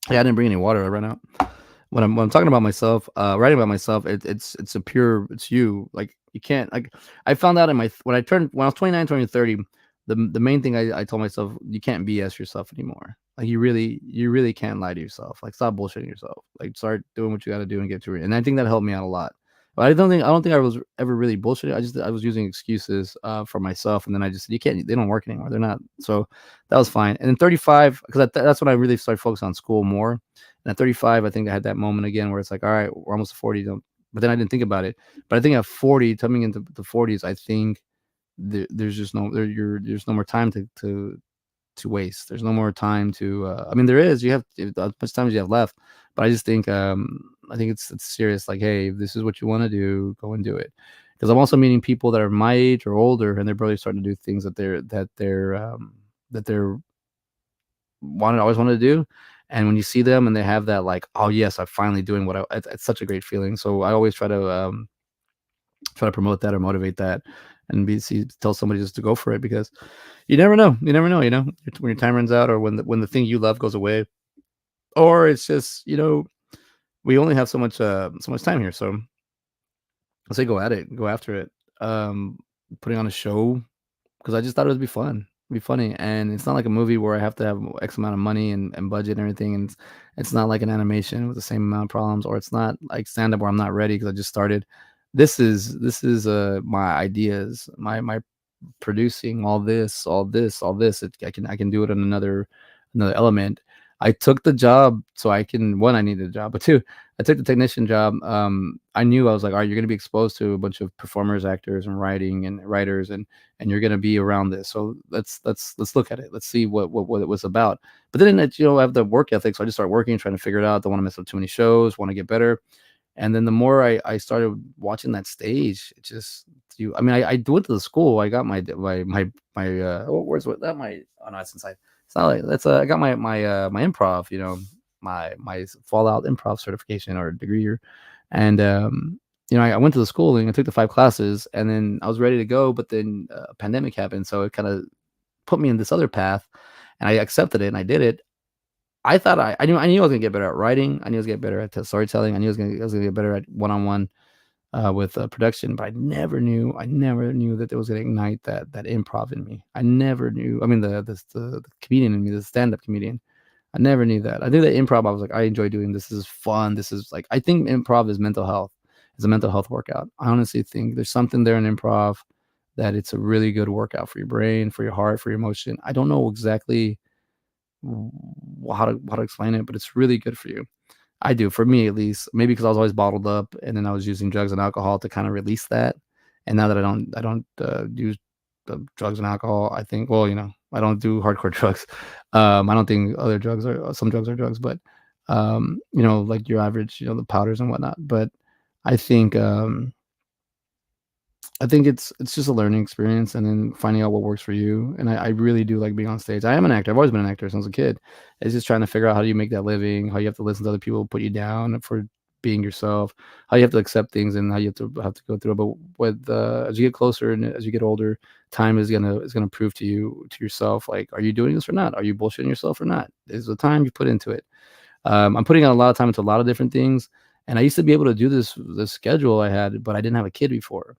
I didn't bring any water. I ran out. When I'm talking about myself, writing about myself, it's a pure, it's you. Like you can't like. I found out when I was 29, 20, 30, the main thing I told myself, you can't BS yourself anymore. Like you really can't lie to yourself. Like stop bullshitting yourself. Like start doing what you got to do and get to it. And I think that helped me out a lot. But I don't think I was ever really bullshitting. I was using excuses for myself, and then I just said, you can't. They don't work anymore. They're not. So that was fine. And then 35, because that's when I really started focusing on school more. And at 35, I think I had that moment again where it's like, all right, we're almost 40. But then I didn't think about it. But I think at 40, coming into the 40s, I think there's just there's no more time to waste. There's no more time to. I mean, there is. You have as much time as you have left. But I just think I think it's serious. Like, hey, if this is what you want to do, go and do it. Because I'm also meeting people that are my age or older, and they're really starting to do things that they're always wanted to do. And when you see them and they have that, like, oh yes, I'm finally doing what it's such a great feeling. So I always try to promote that or motivate that, and tell somebody just to go for it because you never know. You never know. When your time runs out, or when the thing you love goes away, or it's just we only have so much time here. So I say go at it, go after it. Putting on a show because I just thought it would be fun. Be funny, and it's not like a movie where I have to have X amount of money and budget and everything, and it's not like an animation with the same amount of problems, or it's not like stand-up where I'm not ready because I just started. This is my ideas, my producing all this. I can do it in another element. I took the job so I can, one, I needed a job, but two, I took the technician job. I knew I was like, all right, you're going to be exposed to a bunch of performers, actors, and writing and writers, and you're going to be around this. So let's look at it. Let's see what it was about. But then I have the work ethic, so I just start working, trying to figure it out. Don't want to miss up too many shows. Want to get better. And then the more I started watching that stage, it just I mean, I went to the school. I got my where's what that my oh no, it's inside. It's not like that's I got my improv, my Fallout improv certification or degree, and I went to the school and I took the 5 classes, and then I was ready to go, but then a pandemic happened, so it kind of put me in this other path, and I accepted it and I did it. I thought I knew I was gonna get better at writing. I knew I was gonna get better at storytelling. I knew I was gonna get better at one-on-one with production, but I never knew that it was gonna ignite that improv in me. I never knew. I mean, the comedian in me, the stand-up comedian. I never knew that. I think that improv, I was like, I enjoy doing this. This is fun. This is like, I think improv is mental health. It's a mental health workout. I honestly think there's something there in improv that it's a really good workout for your brain, for your heart, for your emotion. I don't know exactly how to explain it, but it's really good for you. I do, for me at least. Maybe because I was always bottled up, and then I was using drugs and alcohol to kind of release that. And now that I don't use drugs and alcohol, I think, well, I don't do hardcore drugs. I don't think other drugs are some drugs are drugs, but like your average, the powders and whatnot. But I think it's just a learning experience, and then finding out what works for you. And I really do like being on stage. I am an actor. I've always been an actor since a kid. It's just trying to figure out how do you make that living, how you have to listen to other people put you down for being yourself, how you have to accept things, and how you have to go through it. But with as you get closer and as you get older, time is gonna prove to you, to yourself, like, are you doing this or not? Are you bullshitting yourself or not? Is the time you put into it. I'm putting out a lot of time into a lot of different things, and I used to be able to do this schedule I had, but I didn't have a kid before,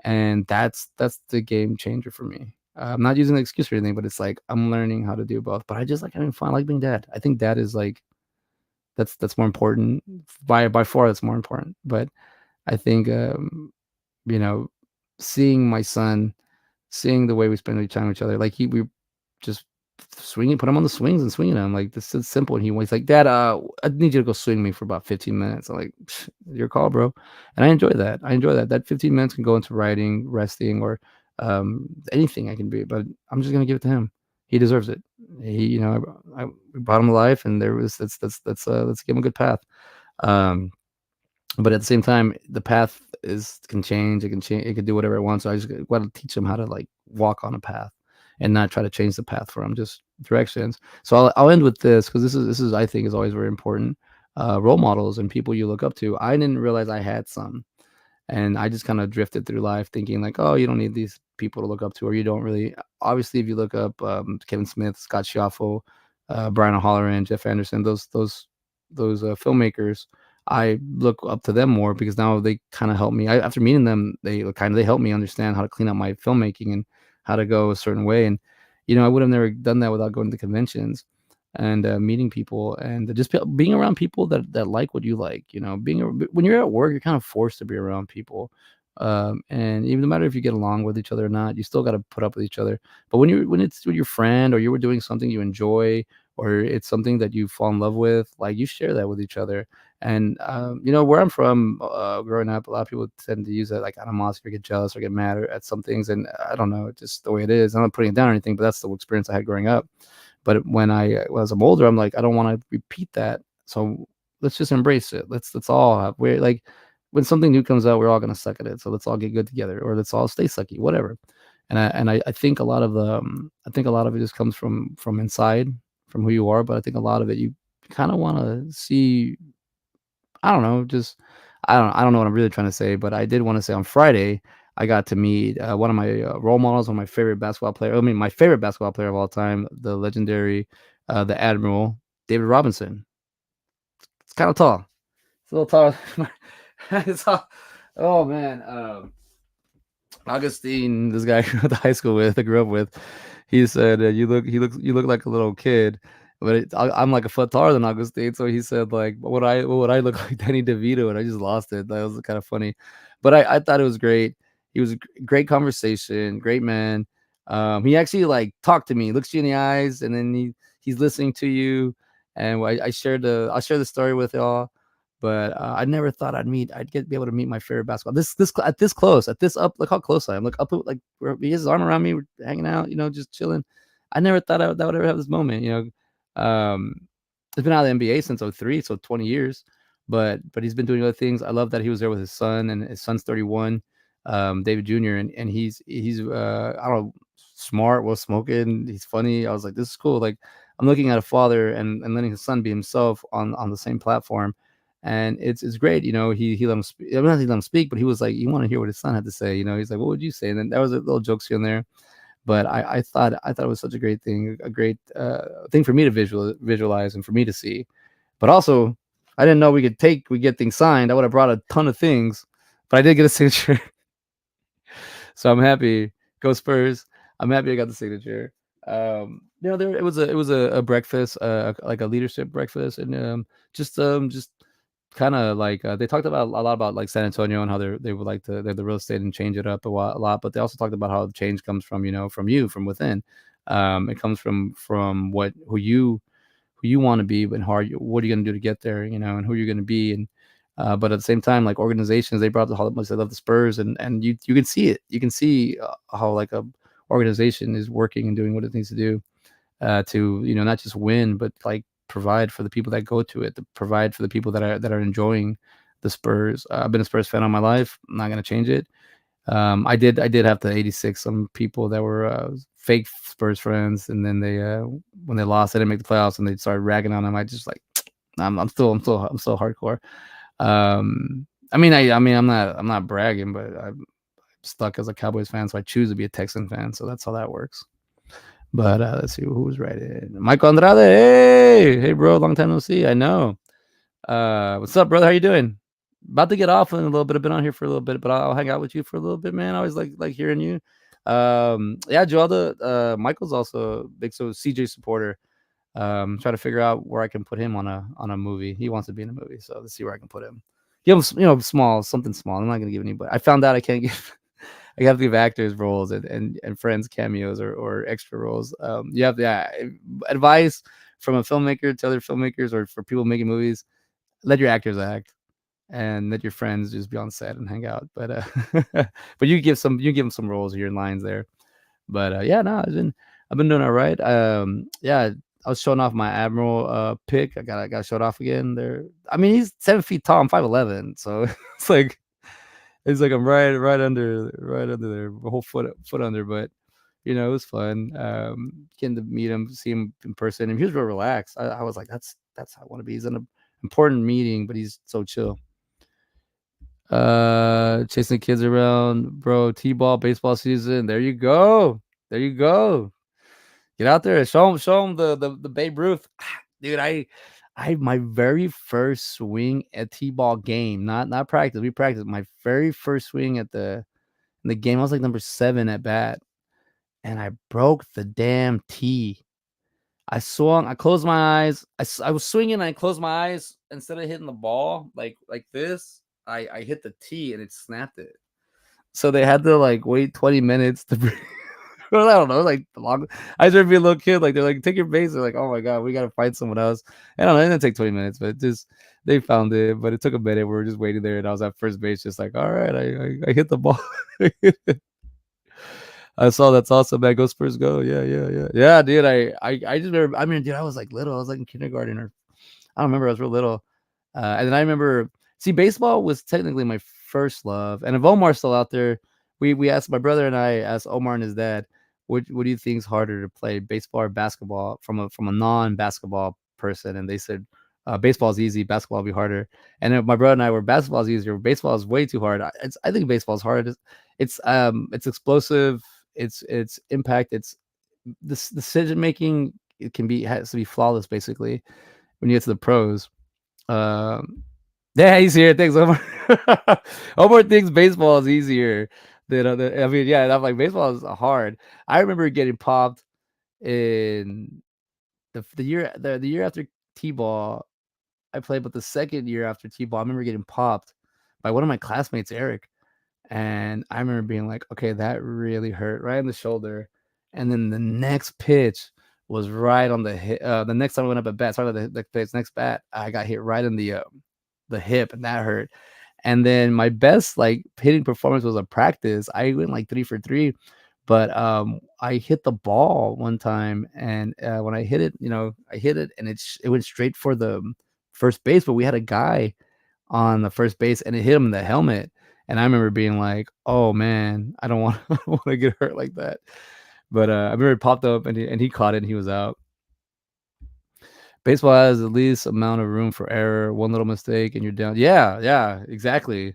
and that's the game changer for me. I'm not using the excuse or anything, but it's like I'm learning how to do both. But I just like having fun. I like being dad. I think dad is like that's more important. By far, that's more important. But I think you know, seeing my son, seeing the way we spend each time with each other, like we just swinging, put him on the swings and swinging him. Like, this is simple. And he's like, Dad, I need you to go swing me for about 15 minutes. I'm like, your call, bro. And I enjoy that. I enjoy that. That 15 minutes can go into writing, resting, or anything I can be. But I'm just gonna give it to him. He deserves it. We brought him to life, and there was let's give him a good path. Um, but at the same time, the path can change. It can change. It can do whatever it wants. So I just got to teach him how to like walk on a path, and not try to change the path for him. Just directions. So I'll end with this, because this is I think is always very important. Role models and people you look up to. I didn't realize I had some, and I just kind of drifted through life thinking like, oh, you don't need these people to look up to, or you don't really. Obviously, if you look up Kevin Smith, Scott Schiaffo, Brian O'Halloran, Jeff Anderson, those filmmakers, I look up to them more, because now they kind of help me. After meeting them, they help me understand how to clean up my filmmaking and how to go a certain way. And I would have never done that without going to conventions and meeting people, and just being around people that like what you like. When you're at work, you're kind of forced to be around people. And even no matter if you get along with each other or not, you still got to put up with each other. But when it's with your friend, or you were doing something you enjoy, or it's something that you fall in love with, like, you share that with each other. And where I'm from, growing up, a lot of people tend to use that like animosity, or get jealous, or get mad at some things. And I don't know, it's just the way it is. I'm not putting it down or anything, but that's the experience I had growing up. But as I'm older, I'm like, I don't want to repeat that. So let's just embrace it. Let's all we're like, when something new comes out, we're all gonna suck at it. So let's all get good together, or let's all stay sucky, whatever. And I think a lot of it just comes from inside, from who you are. But I think a lot of it, you kind of want to see. I don't know, just I don't know what I'm really trying to say, but I did want to say on Friday I got to meet one of my role models, one of my favorite basketball player. I mean, my favorite basketball player of all time, the legendary, the Admiral, David Robinson. It's kind of tall. It's a little tall. It's all, oh man, Augustine, this guy I went to high school with, I grew up with, he said, you look like a little kid, but I'm like a foot taller than Augustine. So he said, like, what would I look like Danny DeVito? And I just lost it. That was kind of funny, but I thought it was great. He was a great conversation, great man. He actually like talked to me, looks you in the eyes, and then he's listening to you. And I'll share the story with y'all. But I never thought I'd be able to meet my favorite basketball. This close, at this up. Look how close I am. Look up, like, where he has his arm around me. We're hanging out, just chilling. I never thought that would ever have this moment. It's been out of the NBA since '03, so 20 years. But he's been doing other things. I love that he was there with his son, and his son's 31, David Jr. And he's I don't know, smart, well smoking. He's funny. I was like, this is cool. Like, I'm looking at a father and letting his son be himself on the same platform. And it's great. He let him speak. Not he let him speak, but he was like, you want to hear what his son had to say. He's like, what would you say? And then there was a little jokes here and there. But I thought it was such a great thing, a great thing for me to visualize, and for me to see. But also, I didn't know we get things signed. I would have brought a ton of things, but I did get a signature. So I'm happy. Go Spurs. I'm happy I got the signature. It was a breakfast, like a leadership breakfast, and just kind of like they talked about a lot about like San Antonio and how they would like to the real estate and change it up a lot. But they also talked about how the change comes from from within. It comes from who you want to be, and what are you going to do to get there, and who you're going to be. And but at the same time, like organizations, they brought up how much they love the Spurs, and you can see it. You can see how like a organization is working and doing what it needs to do to not just win, but like provide for the people that go to it, to provide for the people that are enjoying the Spurs. I've been a Spurs fan all my life. I'm not going to change it. I did have to 86 some people that were fake Spurs friends, and then they when they lost, they didn't make the playoffs, and they started ragging on them. I just like I'm still hardcore. I mean I'm not bragging, but I'm stuck as a Cowboys fan, so I choose to be a Texan fan. So that's how that works. But let's see who's writing. Mike Andrade, hey bro, long time no see. I know. What's up, brother? How you doing? About to get off in a little bit. I've been on here for a little bit, but I'll hang out with you for a little bit, man. I always like hearing you. Yeah, Joel, Michael's also a big CJ supporter. Try to figure out where I can put him on a movie. He wants to be in a movie, so let's see where I can put him. Give him something small. I'm not gonna give anybody. I found out I can't give. I have to give actors roles and friends cameos or extra roles. You have advice from a filmmaker to other filmmakers or for people making movies. Let your actors act and let your friends just be on set and hang out. But but you give them some roles here and lines there. But yeah, no, I've been doing all right. Yeah, I was showing off my Admiral pick. I got showed off again there. I mean, he's 7 feet tall. I'm 5'11", so it's like I'm right under there, a whole foot under. But it was fun. Getting to meet him, see him in person, and he was real relaxed. I was like, that's how I want to be. He's in an important meeting, but he's so chill. Chasing the kids around, bro. T-ball, baseball season. There you go. Get out there and show him the Babe Ruth, dude. I my very first swing at T-ball game, not practice. We practiced my very first swing in the game. I was like number 7 at bat, and I broke the damn tee. I swung. I closed my eyes. I was swinging. And I closed my eyes instead of hitting the ball like this. I hit the tee and it snapped it. So they had to like wait 20 minutes to bring. Well, I don't know, like the long. I just remember being a little kid, like they're like, take your base. They're like, oh my god, we gotta find someone else. I don't know, it didn't take 20 minutes, but just they found it. But it took a minute. We were just waiting there, and I was at first base, just like, all right, I hit the ball. I saw that's awesome, man. Go Spurs, go! Yeah, dude. I just remember. I mean, dude, I was like little. I was like in kindergarten, or I don't remember. I was real little, and then I remember. See, baseball was technically my first love. And if Omar's still out there, we asked my brother and I asked Omar and his dad, what do you think is harder to play, baseball or basketball, from a non-basketball person? And they said baseball is easy, basketball will be harder. And then my brother and I were basketball is easier. Baseball is way too hard. I think baseball is hard. It's explosive. It's impact. It's this decision making. It has to be flawless basically when you get to the pros. Yeah, he's here. Thanks, Omar. Omar thinks baseball is easier than other. I mean, yeah, I'm like baseball is hard. I remember getting popped in the year after T-ball. I played, but the second year after T-ball, I remember getting popped by one of my classmates, Eric, and I remember being like, okay, that really hurt right in the shoulder. And then the next pitch was right on the hit. The next time I went up at bat, sorry, the pitch, next bat, I got hit right in the hip, and that hurt. And then my best like hitting performance was a practice. I went like 3 for 3, but I hit the ball one time, and when I hit it, I hit it, and it went straight for the first base. But we had a guy on the first base, and it hit him in the helmet. And I remember being like, "Oh man, I don't want to get hurt like that." But I remember it popped up, and he caught it, and he was out. Baseball has the least amount of room for error. One little mistake and you're down. Yeah, exactly.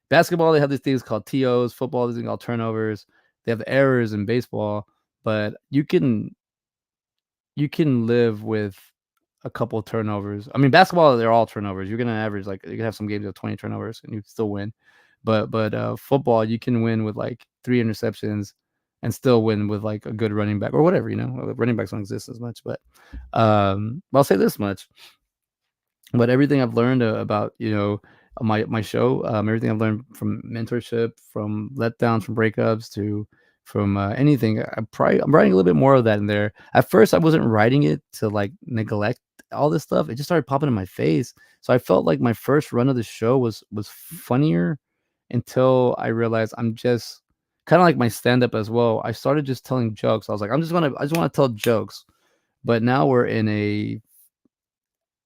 Basketball, they have these things called TOs. Football, these things called turnovers. They have errors in baseball, but you can live with a couple of turnovers. I mean, basketball, they're all turnovers. You're gonna average like you can have some games with 20 turnovers and you still win. But football, you can win with like 3 interceptions and still win with like a good running back or whatever. Running backs don't exist as much, but I'll say this much: But everything I've learned about, my show, everything I've learned from mentorship, from letdowns, from breakups, to from anything, I'm writing a little bit more of that in there. At first, I wasn't writing it to like neglect all this stuff. It just started popping in my face. So I felt like my first run of the show was funnier until I realized I'm just kind of like my stand up as well. I started just telling jokes. I was like, I just want to tell jokes. But now we're in a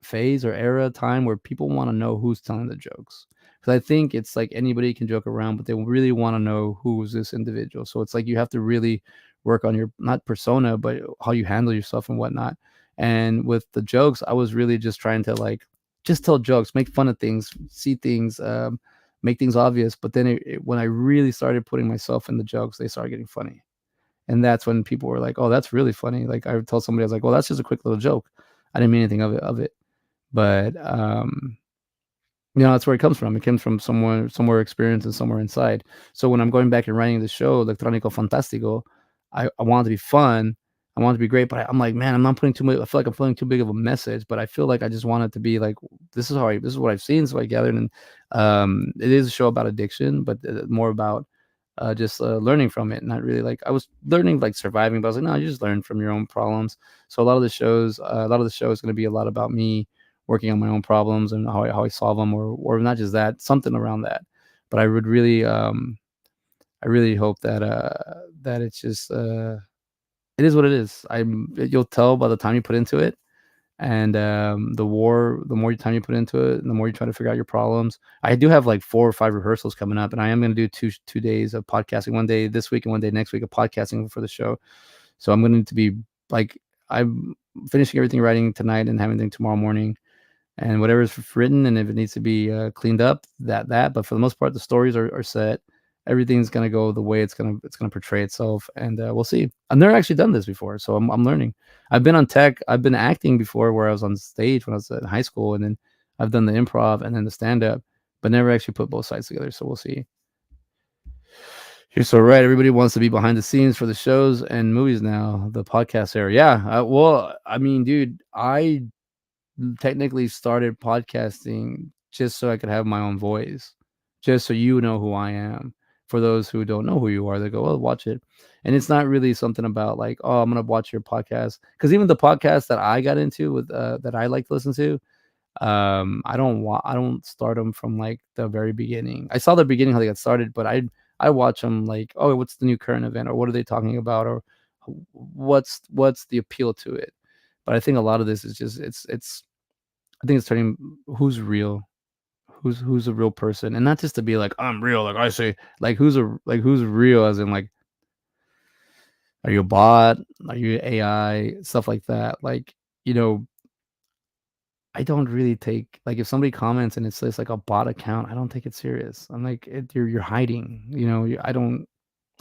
phase or era time where people want to know who's telling the jokes, because I think it's like anybody can joke around, but they really want to know who's this individual. So it's like you have to really work on your, not persona, but how you handle yourself and whatnot. And with the jokes, I was really just trying to like just tell jokes, make fun of things, see things, make things obvious. But then when I really started putting myself in the jokes, they started getting funny. And that's when people were like, oh, that's really funny. Like I told somebody, I was like, well, that's just a quick little joke. I didn't mean anything of it. But that's where it comes from. It comes from somewhere experienced and somewhere inside. So when I'm going back and writing the show, Electronico Fantastico, I want it to be fun. I want it to be great, but I'm like, man, I'm not putting too much. I feel like I'm putting too big of a message, but I feel like I just want it to be like, this is what I've seen. So I gathered, and it is a show about addiction, but more about just learning from it. Not really like I was learning like surviving, but I was like, no, you just learn from your own problems. So a lot of the show is going to be a lot about me working on my own problems and how I solve them, or not just that, something around that. But I really hope that that it's just it is what it is. You'll tell by the time you put into it, and the more time you put into it, and the more you try to figure out your problems. I do have like 4 or 5 rehearsals coming up, and I am going to do two days of podcasting, one day this week and one day next week of podcasting for the show. So I'm going to be like, I'm finishing everything writing tonight and having everything tomorrow morning, and whatever's written, and if it needs to be cleaned up, but for the most part the stories are set. Everything's going to go the way it's going to portray itself, and we'll see. I've never actually done this before, so I'm learning. I've been on tech, I've been acting before, where I was on stage when I was in high school, and then I've done the improv and then the stand up, but never actually put both sides together, so we'll see. You're so right. Everybody wants to be behind the scenes for the shows and movies now, the podcast era. Yeah. Well, I mean, dude, I technically started podcasting just so I could have my own voice, just so you know who I am. For those who don't know who you are, they go, "Oh, watch it," and it's not really something about like, "Oh, I'm gonna watch your podcast," because even the podcast that I got into with that I like to listen to, I don't start them from like the very beginning. I saw the beginning how they got started, but I watch them like, oh, what's the new current event, or what are they talking about, or what's the appeal to it. But I think a lot of this is just it's I think it's turning who's real, who's a real person, and not just to be like I'm real, like I say, like who's real, as in like, are you a bot, are you AI, stuff like that. Like, you know, I don't really take, like, if somebody comments and it says like a bot account, I don't take it serious. I'm like, you're hiding,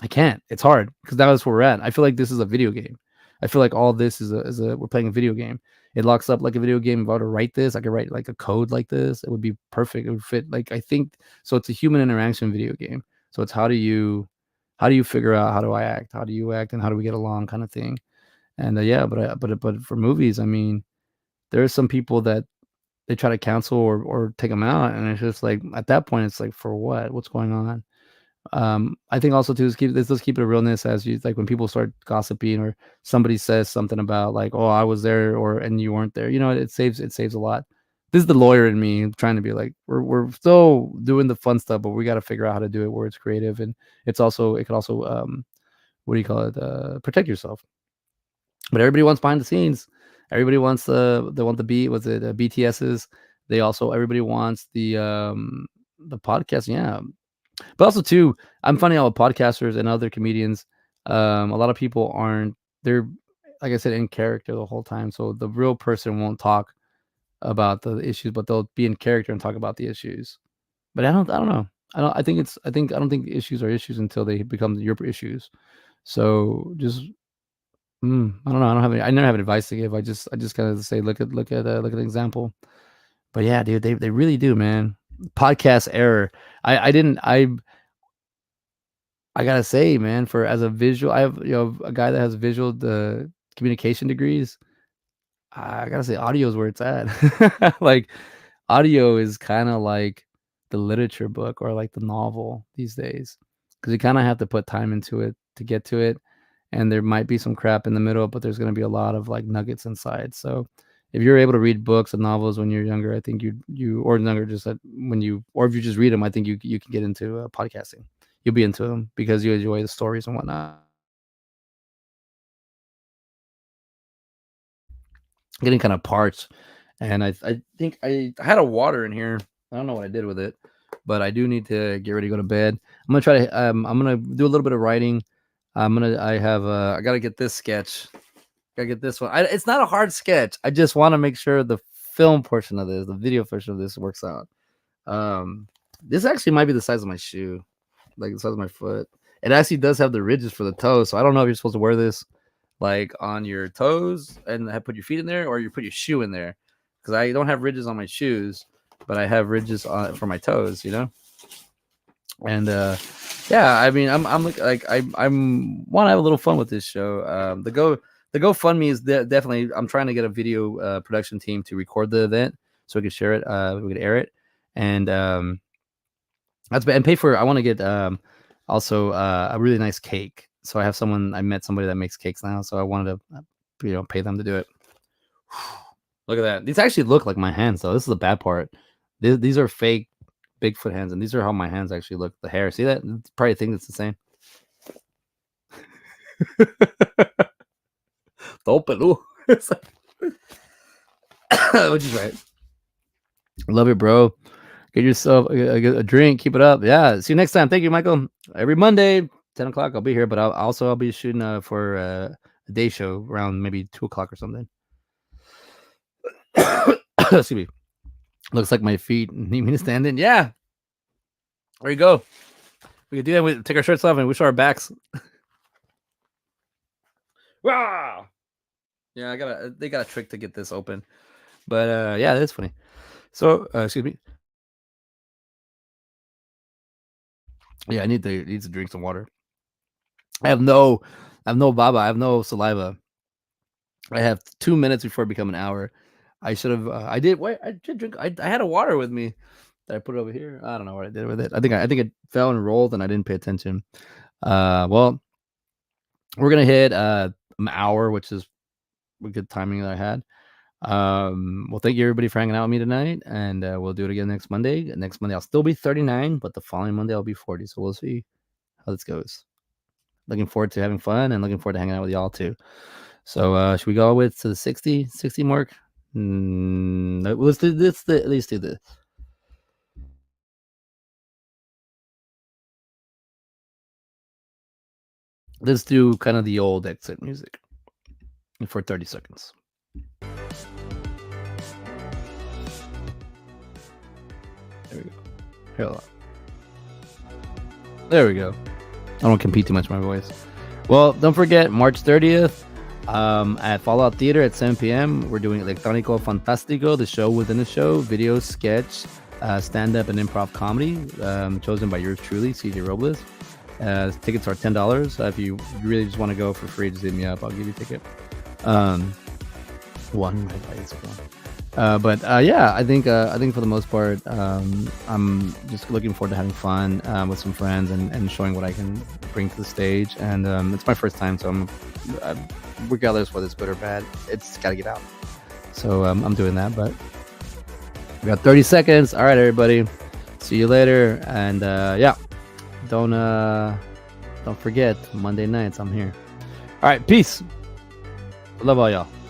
I can't. It's hard because that's where we're at. I feel like this is a video game. I feel like all this is a we're playing a video game. It locks up like a video game. If I were to write this, I could write like a code like this. It would be perfect. It would fit. Like, I think so. It's a human interaction video game. So it's how do you figure out how do I act? How do you act? And how do we get along, kind of thing. And yeah, but for movies, I mean, there are some people that they try to cancel or take them out, and it's just like at that point, it's like, for what? What's going on? I think also too is let's keep it a realness, as you like when people start gossiping or somebody says something about like, oh, I was there and you weren't there. It saves a lot. This is the lawyer in me trying to be like, we're still doing the fun stuff, but we got to figure out how to do it where it's creative, and it could also what do you call it, protect yourself. But everybody wants behind the scenes. Everybody wants they want the was it BTS's. They also, everybody wants the podcast. Yeah, but also too, I'm finding out with podcasters and other comedians, a lot of people aren't, they're, like I said, in character the whole time. So the real person won't talk about the issues, but they'll be in character and talk about the issues. But I don't know. I don't think issues are issues until they become your issues. So just I don't know. I never have advice to give. I just kind of say, look at an example. But yeah, dude, they really do, man. Podcast error. I didn't I gotta say, man, for as a visual, I have a guy that has visual the communication degrees. I gotta say, audio is where it's at. Like, audio is kind of like the literature book or like the novel these days, because you kind of have to put time into it to get to it, and there might be some crap in the middle, but there's going to be a lot of like nuggets inside. So if you're able to read books and novels when you're younger, I think you or younger, just when you, or if you just read them, I think you can get into podcasting. You'll be into them because you enjoy the stories and whatnot. Getting kind of parched, and I think I had a water in here. I don't know what I did with it, but I do need to get ready to go to bed. I'm gonna try to I'm gonna do a little bit of writing. I gotta get this sketch. Gotta get this one. It's not a hard sketch. I just want to make sure the film portion of this, the video portion of this, works out. This actually might be the size of my shoe, like the size of my foot. It actually does have the ridges for the toes, so I don't know if you're supposed to wear this like on your toes and put your feet in there, or you put your shoe in there, because I don't have ridges on my shoes, but I have ridges on for my toes, you know. And yeah, I mean, I'm want to have a little fun with this show. The GoFundMe is definitely, I'm trying to get a video production team to record the event so we can share it, we can air it, and that's and pay for. I want to get also a really nice cake. So I met somebody that makes cakes now, so I wanted to pay them to do it. Look at that. These actually look like my hands, though. This is the bad part. These are fake Bigfoot hands, and these are how my hands actually look. The hair, see that? It's probably think it's the same. Which is right. Love it, bro. Get yourself a drink. Keep it up. Yeah. See you next time. Thank you, Michael. Every Monday, 10 o'clock, I'll be here, but I'll be shooting for a day show around maybe 2 o'clock or something. Excuse me. Looks like my feet need me to stand in. Yeah. There you go. We could do that. We take our shirts off and we show our backs. Wow. Yeah, they got a trick to get this open. But yeah, that's funny. So excuse me. Yeah, I need to drink some water. I have no baba. I have no saliva. I have 2 minutes before it become an hour. I should have. I did drink. I had a water with me. Did I put it over here? I don't know what I did with it. I think it fell and rolled, and I didn't pay attention. Well, we're gonna hit an hour, which is a good timing that I had. Well, thank you everybody for hanging out with me tonight, and we'll do it again next Monday. Next Monday I'll still be 39, but the following Monday I'll be 40. So we'll see how this goes. Looking forward to having fun and looking forward to hanging out with y'all too. So should we go with to the 60 mark? Let's do this. At least do this. Let's do kind of the old exit music for 30 seconds. There we go. Here, there we go. I don't compete too much with my voice. Well, don't forget, March 30th at Fallout Theater at 7 p.m. We're doing Electronico Fantastico, the show within the show, video, sketch, stand-up, and improv comedy, chosen by yours truly, CJ Robles. Tickets are $10. If you really just want to go for free, just hit me up. I'll give you a ticket. One. But yeah, I think for the most part, I'm just looking forward to having fun with some friends and showing what I can bring to the stage. And it's my first time, so regardless whether it's good or bad, it's got to get out. So I'm doing that. But we got 30 seconds. All right, everybody. See you later. And yeah, don't forget Monday nights. I'm here. All right, peace. Love all y'all.